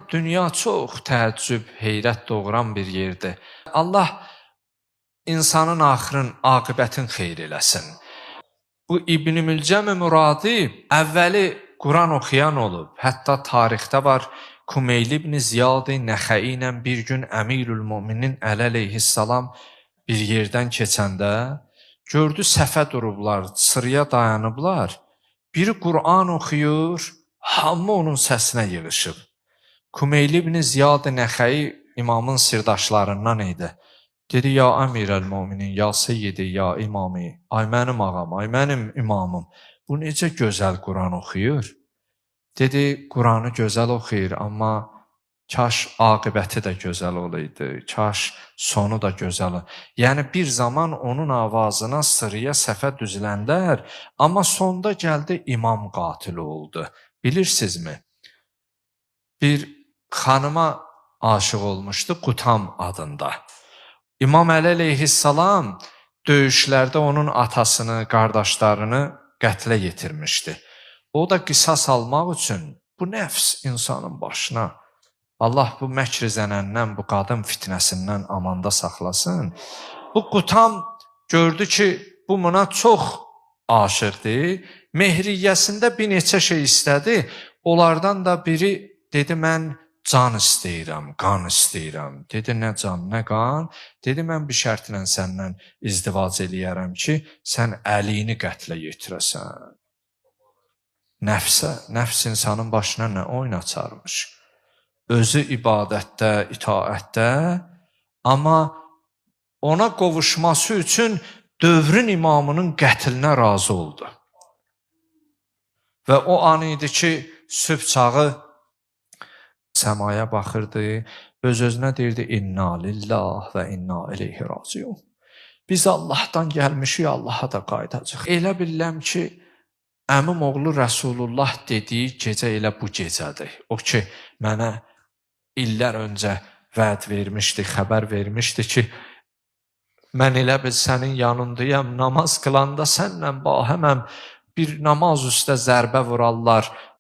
dünya çox təəccüb, heyrət doğuran bir yerdir. Allah insanın axırın, aqibətin xeyr eləsin. Bu İbn-i Mülcəm-i Muradi əvvəli Quran oxuyan olub. Hətta tarixdə var, Kumeyl ibn Ziyad-ı Nəxəi ilə bir gün Əmirül Müminin Əli əleyhissalam bir yerdən keçəndə gördü səhfə durublar, sıraya dayanıblar. Biri Quran oxuyur, hamı onun səsinə yığışıb. Kumeyl ibn Ziyad-ı Nəxəi imamın sirdaşlarından idi. Dedi, ya Əmirəl Müminin, ya Seyyidi, ya imami, ay mənim ağam, ay mənim imamım, bu necə gözəl Quran oxuyur? Dedi, Quranı gözəl oxuyur, amma kaş aqibəti də gözəl olaydı, kaş sonu da gözəl olaydı. Yəni bir zaman onun avazına sıraya səfə düzüləndər, amma sonda gəldi imam qatili oldu. Bilirsinizmi? Bir xanıma aşıq olmuşdu Qutam adında. İmam Əli əleyhissalam döyüşlərdə onun atasını, qardaşlarını qətlə yetirmişdi. O da qisas almaq üçün bu nəfs insanın başına, Allah bu məkr zənəndən, bu qadın fitnəsindən amanda saxlasın. Bu Qutam gördü ki, bu buna çox aşıqdır. Mehriyyəsində bir neçə şey istədi. Onlardan da biri dedi, mən can istəyirəm, qan istəyirəm. Dedi, nə can, nə qan? Dedi, mən bir şərtlə səndən izdivac eləyərəm ki, sən əlini qətlə yetirəsən. Nəfs insanın başına nə oyun açarmış? Özü ibadətdə, itaətdə, amma ona qovuşması üçün dövrün imamının qətlinə razı oldu. Və o an idi ki, sübh çağı səmaya baxırdı, öz-özünə deyirdi, İnna lillah və inna ileyhi raciun. Biz Allahdan gəlmişik, Allaha da qayıdacaq. Elə bilirəm ki, əmim oğlu Rəsulullah dediyi gecə elə bu gecədir. O ki, mənə illər öncə vəd vermişdi, xəbər vermişdi ki, mən elə bil sənin yanındayam, namaz qılanda sənlə bahəməm, bir namaz üstə zərbə vurarlar,